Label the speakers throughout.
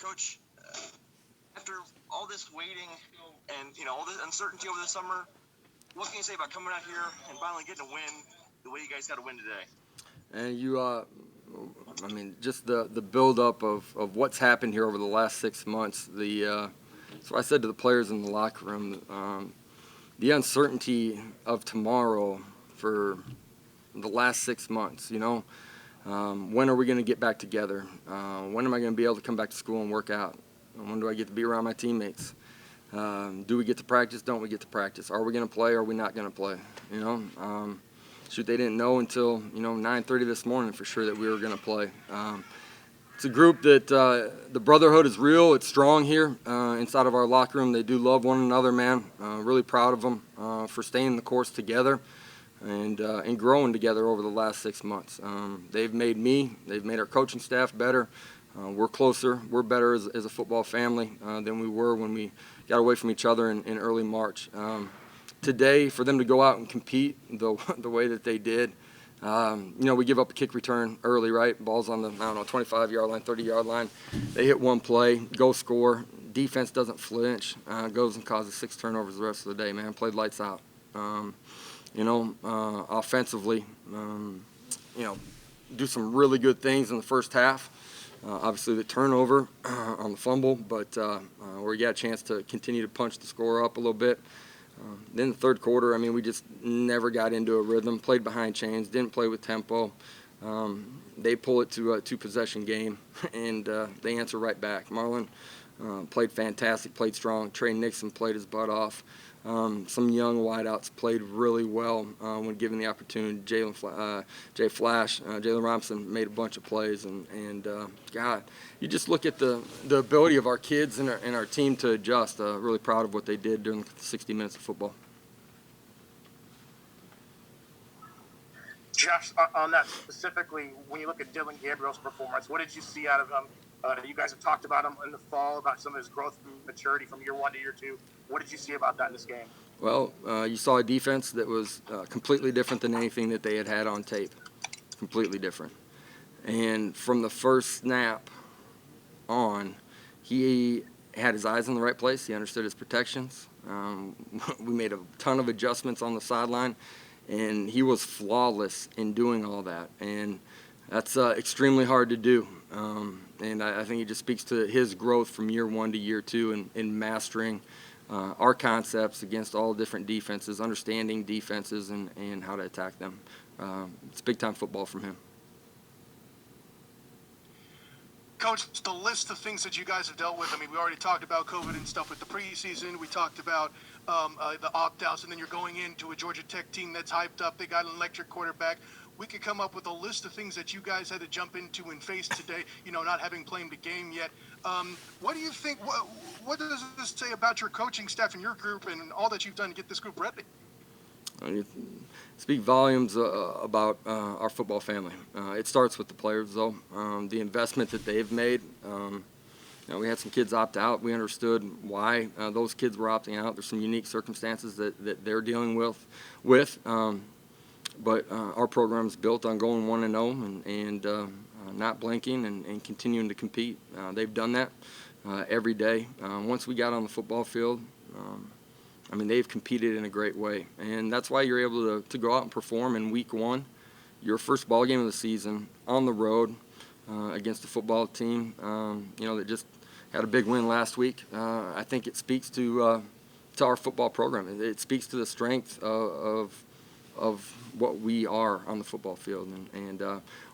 Speaker 1: Coach, after all this waiting and all this uncertainty over the summer, what can you say about coming out here and finally getting a win the way you guys got a win today?
Speaker 2: And just the buildup of what's happened here over the last 6 months. So I said to the players in the locker room, the uncertainty of tomorrow for the last 6 months. When are we going to get back together? When am I going to be able to come back to school and work out? When do I get to be around my teammates? Do we get to practice? Don't we get to practice? Are we going to play? Or are we not going to play? They didn't know until 9:30 this morning for sure that we were going to play. It's a group that the brotherhood is real. It's strong here inside of our locker room. They do love one another, man. Really proud of them for staying the course together and growing together over the last 6 months. They've made our coaching staff better. We're closer. We're better as a football family than we were when we got away from each other in early March. Today, for them to go out and compete the way that they did, we give up a kick return early, right? Ball's on the 25-yard line, 30-yard line. They hit one play, go score. Defense doesn't flinch, goes and causes 6 turnovers the rest of the day, man. Played lights out. Offensively, do some really good things in the first half. Obviously, the turnover on the fumble, but where we got a chance to continue to punch the score up a little bit. Then the third quarter, we just never got into a rhythm, played behind chains, didn't play with tempo. They pull it to a 2-possession game, and they answer right back. Marlon played fantastic, played strong. Trey Nixon played his butt off. Some young wideouts played really well when given the opportunity. Jalen Robinson made a bunch of plays, and God, you just look at the ability of our kids and our team to adjust. Really proud of what they did during the 60 minutes of football.
Speaker 3: Josh, on that specifically, when you look at Dylan Gabriel's performance, what did you see out of him? You guys have talked about him in the fall, about some of his growth and maturity from year 1 to year 2. What did you see about that in this game?
Speaker 2: Well, you saw a defense that was completely different than anything that they had on tape. Completely different. And from the first snap on, he had his eyes in the right place. He understood his protections. We made a ton of adjustments on the sideline, and he was flawless in doing all that. And that's extremely hard to do. And I think it just speaks to his growth from year 1 to year 2 in mastering our concepts against all different defenses, understanding defenses and how to attack them. It's big-time football from him.
Speaker 4: Coach, the list of things that you guys have dealt with, we already talked about COVID and stuff with the preseason. We talked about the opt-outs, and then you're going into a Georgia Tech team that's hyped up. They got an electric quarterback. We could come up with a list of things that you guys had to jump into and face today, not having played the game yet. What do you think, what does this say about your coaching staff and your group and all that you've done to get this group ready?
Speaker 2: Speak volumes about our football family. It starts with the players, though. The investment that they've made. We had some kids opt out. We understood why those kids were opting out. There's some unique circumstances that they're dealing with. But our program is built on going 1-0 and not blinking and continuing to compete. They've done that every day. Once we got on the football field, they've competed in a great way. And that's why you're able to go out and perform in week 1, your first ball game of the season, on the road against a football team, that just had a big win last week. I think it speaks to our football program. It speaks to the strength of what we are on the football field. And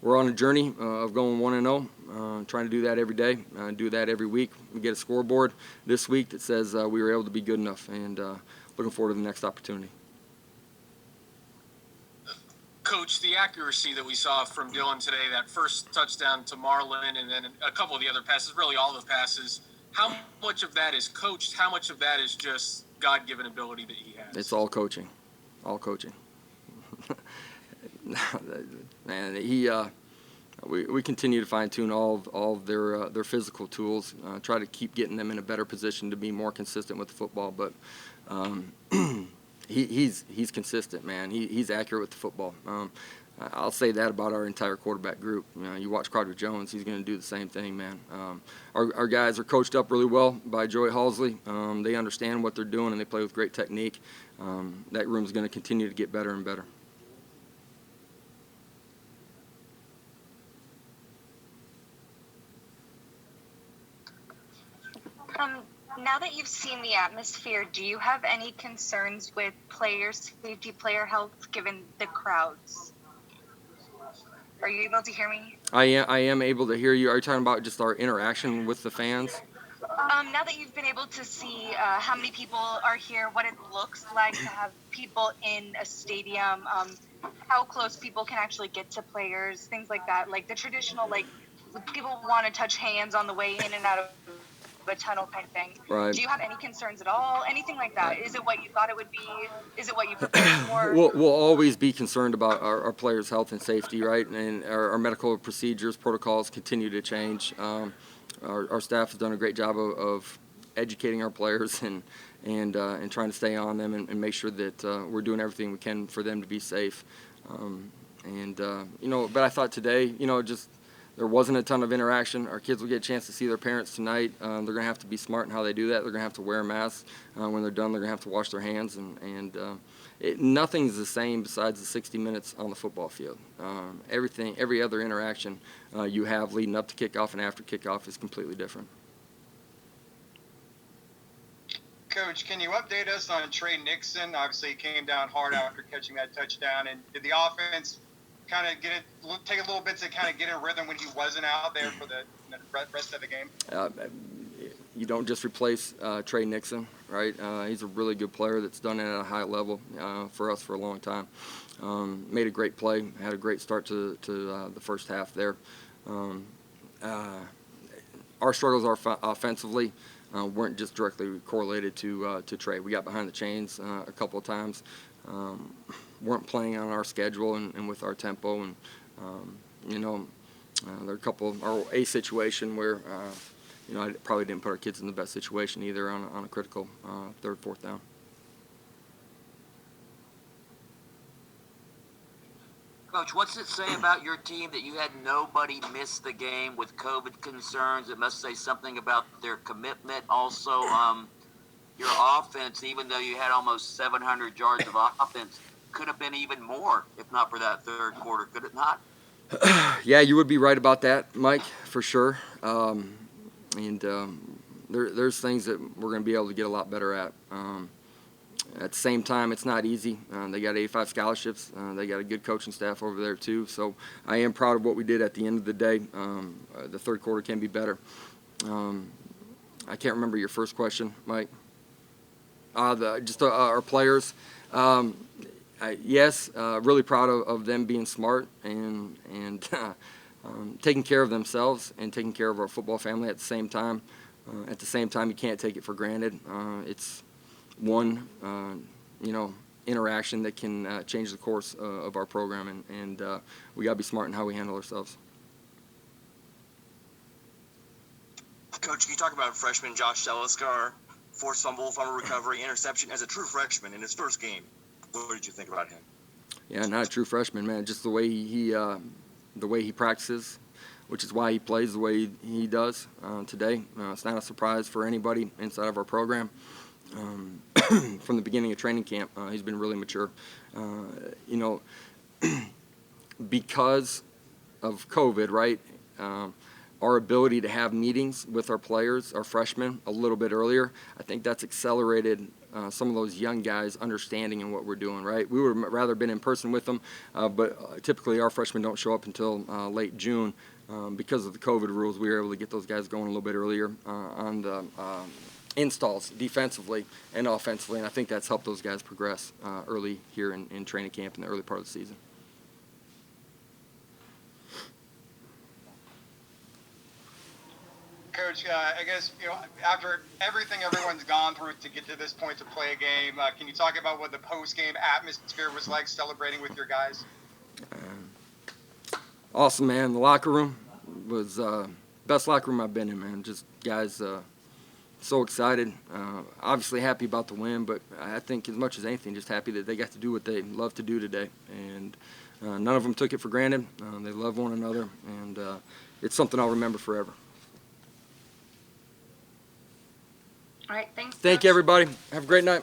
Speaker 2: we're on a journey of going 1-0, trying to do that every day, do that every week. We get a scoreboard this week that says we were able to be good enough, and looking forward to the next opportunity.
Speaker 5: Coach, the accuracy that we saw from Dylan today, that first touchdown to Marlon and then a couple of the other passes, really all the passes, how much of that is coached? How much of that is just God-given ability that he has?
Speaker 2: It's all coaching. All coaching. Man, we continue to fine-tune all of their physical tools, try to keep getting them in a better position to be more consistent with the football. But he's consistent, man. He's accurate with the football. I'll say that about our entire quarterback group. You watch Carter Jones; he's going to do the same thing, man. Our guys are coached up really well by Joey Halsley. They understand what they're doing, and they play with great technique. That room is going to continue to get better and better.
Speaker 6: Now that you've seen the atmosphere, do you have any concerns with player safety, player health, given the crowds? Are you able to hear me?
Speaker 2: I am able to hear you. Are you talking about just our interaction with the fans?
Speaker 6: Now that you've been able to see how many people are here, what it looks like to have people in a stadium, how close people can actually get to players, things like that, like the traditional, like people want to touch hands on the way in and out of a tunnel kind of thing.
Speaker 2: Right.
Speaker 6: Do you have any concerns at all? Anything like that? Is it what you thought it would be? Is it what you prepared for?
Speaker 2: We'll always be concerned about our players' health and safety, right? And our medical procedures, protocols continue to change. Our staff has done a great job of educating our players and trying to stay on them and make sure that we're doing everything we can for them to be safe. But I thought today, just there wasn't a ton of interaction. Our kids will get a chance to see their parents tonight. They're going to have to be smart in how they do that. They're going to have to wear a mask. When they're done, they're going to have to wash their hands. Nothing's the same besides the 60 minutes on the football field. Every other interaction you have leading up to kickoff and after kickoff is completely different.
Speaker 7: Coach, can you update us on Trey Nixon? Obviously, he came down hard after catching that touchdown. And did the offense kind of take a little bit to kind of get in rhythm when he wasn't out there for the rest of the game?
Speaker 2: You don't just replace Trey Nixon, right? He's a really good player that's done it at a high level for us for a long time. Made a great play, had a great start to the first half there. Our struggles offensively weren't just directly correlated to Trey. We got behind the chains a couple of times. Weren't playing on our schedule and with our tempo, and there are a situation where I probably didn't put our kids in the best situation either on a critical third, fourth down.
Speaker 8: Coach, what's it say about your team that you had nobody miss the game with COVID concerns? It must say something about their commitment. Also, your offense, even though you had almost 700 yards of offense, could have been even more if not for that third quarter, could it not?
Speaker 2: Yeah, you would be right about that, Mike, for sure. There's things that we're going to be able to get a lot better at. At the same time, it's not easy. They got 85 scholarships. They got a good coaching staff over there, too. So I am proud of what we did at the end of the day. The third quarter can be better. I can't remember your first question, Mike. Our players. Yes, really proud of them being smart and taking care of themselves and taking care of our football family at the same time. At the same time, you can't take it for granted. It's one, interaction that can change the course of our program, and we got to be smart in how we handle ourselves.
Speaker 1: Coach, can you talk about freshman Josh Heupel, forced fumble recovery, interception as a true freshman in his first game? What did you think about him?
Speaker 2: Yeah, not a true freshman, man. Just the way he practices, which is why he plays the way he does today. It's not a surprise for anybody inside of our program. From the beginning of training camp, he's been really mature. Because of COVID, right? Our ability to have meetings with our players, our freshmen, a little bit earlier, I think that's accelerated some of those young guys understanding in what we're doing, right? We would have rather been in person with them, but typically our freshmen don't show up until late June. Because of the COVID rules, we were able to get those guys going a little bit earlier on the installs defensively and offensively, and I think that's helped those guys progress early here in training camp in the early part of the season.
Speaker 7: Coach, I guess, after everything everyone's gone through to get to this point to play a game, can you talk about what the post-game atmosphere was like celebrating with your guys?
Speaker 2: Awesome, man. The locker room was best locker room I've been in, man. Just guys so excited. Obviously happy about the win, but I think as much as anything, just happy that they got to do what they love to do today. And none of them took it for granted. They love one another, and it's something I'll remember forever.
Speaker 6: All right, thanks.
Speaker 2: Thank
Speaker 6: Coach.
Speaker 2: you, everybody. Have a great night.